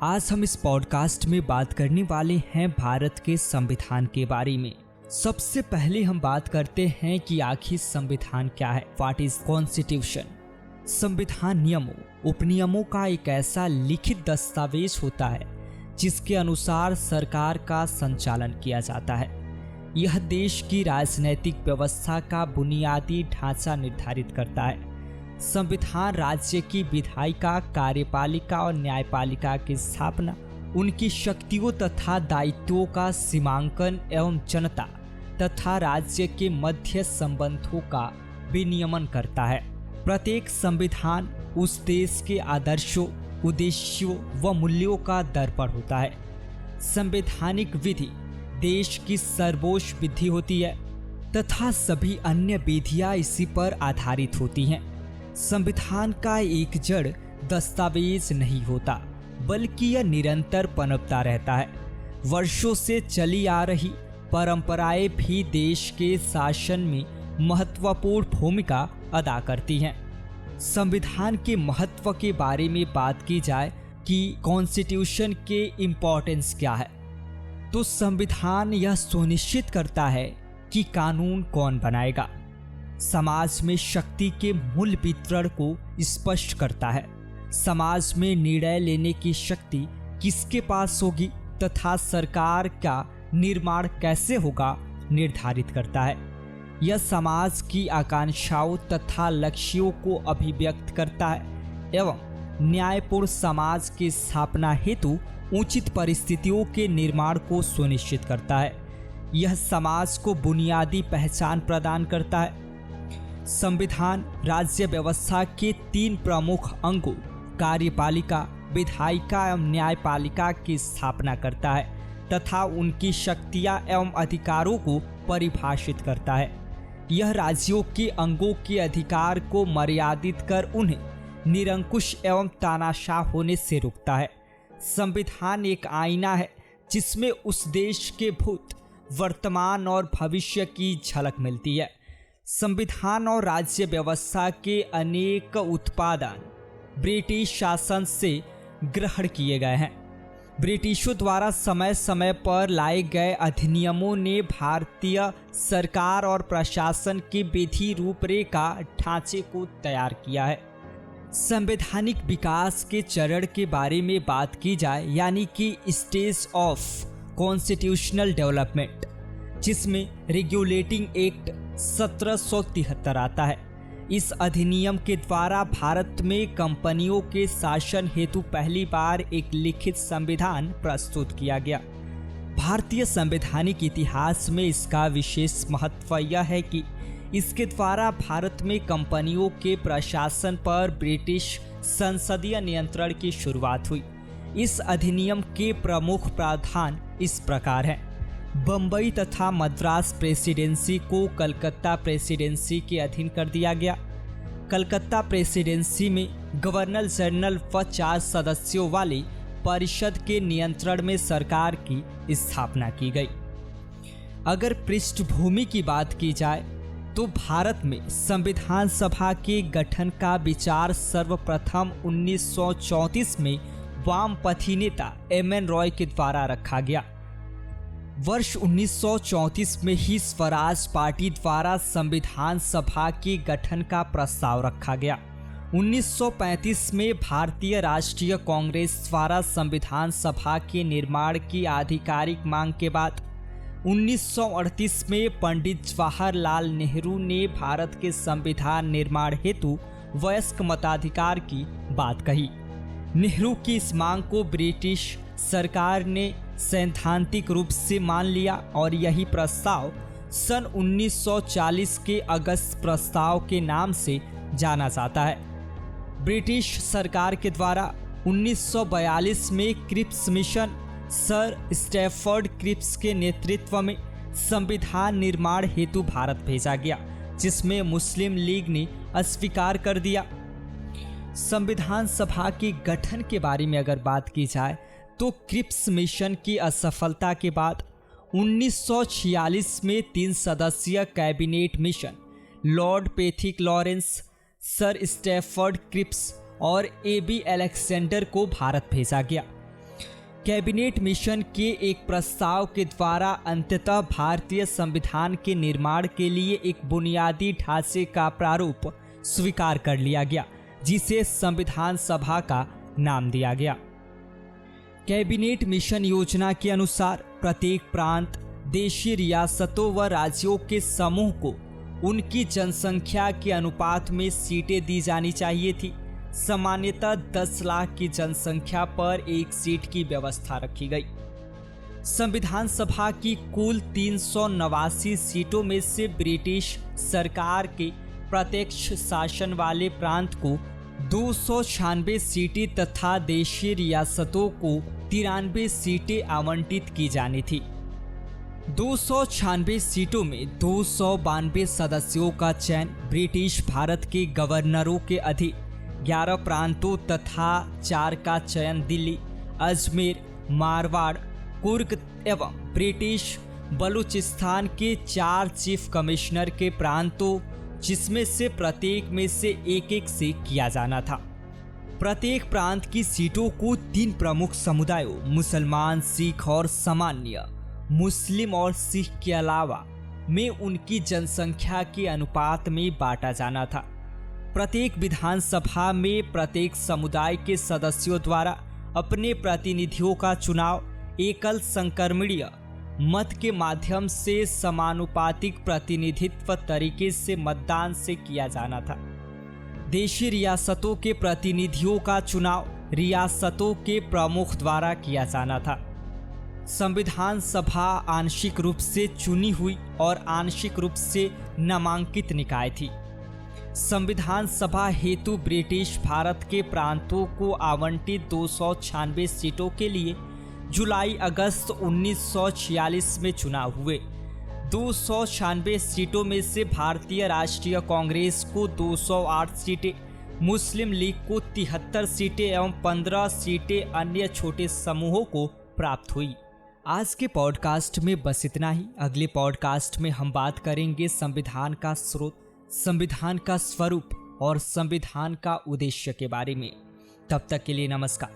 आज हम इस पॉडकास्ट में बात करने वाले हैं भारत के संविधान के बारे में। सबसे पहले हम बात करते हैं कि आखिर संविधान क्या है। What is constitution? संविधान नियमों उपनियमों का एक ऐसा लिखित दस्तावेज होता है जिसके अनुसार सरकार का संचालन किया जाता है। यह देश की राजनीतिक व्यवस्था का बुनियादी ढांचा निर्धारित करता है। संविधान राज्य की विधायिका, कार्यपालिका और न्यायपालिका की स्थापना, उनकी शक्तियों तथा दायित्वों का सीमांकन एवं जनता तथा राज्य के मध्य संबंधों का विनियमन करता है। प्रत्येक संविधान उस देश के आदर्शों, उद्देश्यों व मूल्यों का दर्पण होता है। संवैधानिक विधि देश की सर्वोच्च विधि होती है तथा सभी अन्य विधियां इसी पर आधारित होती हैं। संविधान का एक जड़ दस्तावेज नहीं होता, बल्कि यह निरंतर पनपता रहता है। वर्षों से चली आ रही परंपराएं भी देश के शासन में महत्वपूर्ण भूमिका अदा करती हैं। संविधान के महत्व के बारे में बात की जाए कि कॉन्स्टिट्यूशन के इम्पोर्टेंस क्या है, तो संविधान यह सुनिश्चित करता है कि कानून कौन बनाएगा, समाज में शक्ति के मूल वितरण को स्पष्ट करता है, समाज में निर्णय लेने की शक्ति किसके पास होगी तथा सरकार का निर्माण कैसे होगा निर्धारित करता है। यह समाज की आकांक्षाओं तथा लक्ष्यों को अभिव्यक्त करता है एवं न्यायपूर्ण समाज की स्थापना हेतु उचित परिस्थितियों के निर्माण को सुनिश्चित करता है। यह समाज को बुनियादी पहचान प्रदान करता है। संविधान राज्य व्यवस्था के 3 प्रमुख अंगों कार्यपालिका, विधायिका एवं न्यायपालिका की स्थापना करता है तथा उनकी शक्तियां एवं अधिकारों को परिभाषित करता है। यह राज्यों के अंगों के अधिकार को मर्यादित कर उन्हें निरंकुश एवं तानाशाह होने से रोकता है। संविधान एक आईना है जिसमें उस देश के भूत, वर्तमान और भविष्य की झलक मिलती है। संविधान और राज्य व्यवस्था के अनेक उत्पादन ब्रिटिश शासन से ग्रहण किए गए हैं। ब्रिटिशों द्वारा समय समय पर लाए गए अधिनियमों ने भारतीय सरकार और प्रशासन की विधि रूपरेखा ढांचे को तैयार किया है। संवैधानिक विकास के चरण के बारे में बात की जाए, यानी कि स्टेज ऑफ कॉन्स्टिट्यूशनल डेवलपमेंट, जिसमें रेगुलेटिंग एक्ट 1773 आता है। इस अधिनियम के द्वारा भारत में कंपनियों के शासन हेतु पहली बार एक लिखित संविधान प्रस्तुत किया गया। भारतीय संवैधानिक इतिहास में इसका विशेष महत्व यह है कि इसके द्वारा भारत में कंपनियों के प्रशासन पर ब्रिटिश संसदीय नियंत्रण की शुरुआत हुई। इस अधिनियम के प्रमुख प्रावधान इस प्रकार हैं। बम्बई तथा मद्रास प्रेसिडेंसी को कलकत्ता प्रेसिडेंसी के अधीन कर दिया गया। कलकत्ता प्रेसिडेंसी में गवर्नर जनरल व 4 सदस्यों वाली परिषद के नियंत्रण में सरकार की स्थापना की गई। अगर पृष्ठभूमि की बात की जाए तो भारत में संविधान सभा के गठन का विचार सर्वप्रथम 1934 में वामपंथी नेता एम.एन. रॉय के द्वारा रखा गया। वर्ष 1934 में ही स्वराज पार्टी द्वारा संविधान सभा के गठन का प्रस्ताव रखा गया। 1935 में भारतीय राष्ट्रीय कांग्रेस द्वारा संविधान सभा के निर्माण की आधिकारिक मांग के बाद 1938 में पंडित जवाहरलाल नेहरू ने भारत के संविधान निर्माण हेतु वयस्क मताधिकार की बात कही। नेहरू की इस मांग को ब्रिटिश सरकार ने सैद्धांतिक रूप से मान लिया और यही प्रस्ताव सन 1940 के अगस्त प्रस्ताव के नाम से जाना जाता है। ब्रिटिश सरकार के द्वारा 1942 में Cripps mission sir Stafford Cripps के नेतृत्व में संविधान निर्माण हेतु भारत भेजा गया, जिसमें मुस्लिम लीग ने अस्वीकार कर दिया। संविधान सभा के गठन के बारे में अगर बात की जाए तो क्रिप्स मिशन की असफलता के बाद 1946 में 3 सदस्यीय cabinet mission Lord Pethick Lawrence, sir Stafford Cripps और ए.बी. अलेक्जेंडर को भारत भेजा गया। कैबिनेट मिशन के एक प्रस्ताव के द्वारा अंततः भारतीय संविधान के निर्माण के लिए एक बुनियादी ढांचे का प्रारूप स्वीकार कर लिया गया, जिसे संविधान सभा का नाम दिया गया। कैबिनेट मिशन योजना के अनुसार प्रत्येक प्रांत, देशीय रियासतों व राज्यों के समूह को उनकी जनसंख्या के अनुपात में सीटें दी जानी चाहिए थी। सामान्यतः 10 लाख की जनसंख्या पर एक सीट की व्यवस्था रखी गई। संविधान सभा की कुल 389 सीटों में से ब्रिटिश सरकार के प्रत्यक्ष शासन वाले प्रांत को 296 सीटें तथा देशीय रियासतों को 93 सीटें आवंटित की जानी थी। 296 सीटों में 292 सदस्यों का चयन ब्रिटिश भारत के गवर्नरों के अधीन, 11 प्रांतों तथा 4 का चयन दिल्ली, अजमेर, मारवाड़, कुर्ग एवं ब्रिटिश बलूचिस्तान के 4 चीफ कमिश्नर के प्रांतों, जिसमें से प्रत्येक में से एक से किया जाना था। प्रत्येक प्रांत की सीटों को 3 प्रमुख समुदायों मुसलमान, सिख और सामान्य मुस्लिम और सिख के अलावा में उनकी जनसंख्या के अनुपात में बांटा जाना था। प्रत्येक विधानसभा में प्रत्येक समुदाय के सदस्यों द्वारा अपने प्रतिनिधियों का चुनाव एकल संक्रमणीय मत के माध्यम से समानुपातिक प्रतिनिधित्व तरीके से मतदान से किया जाना था। देशी रियासतों के प्रतिनिधियों का चुनाव रियासतों के प्रमुख द्वारा किया जाना था। संविधान सभा आंशिक रूप से चुनी हुई और आंशिक रूप से नामांकित निकाय थी। संविधान सभा हेतु ब्रिटिश भारत के प्रांतों को आवंटित 296 सीटों के लिए जुलाई-अगस्त 1946 में चुनाव हुए। 296 सीटों में से भारतीय राष्ट्रीय कांग्रेस को 208 सीटें, मुस्लिम लीग को 73 सीटें एवं 15 सीटें अन्य छोटे समूहों को प्राप्त हुई। आज के पॉडकास्ट में बस इतना ही। अगले पॉडकास्ट में हम बात करेंगे संविधान का स्रोत, संविधान का स्वरूप और संविधान का उद्देश्य के बारे में। तब तक के लिए नमस्कार।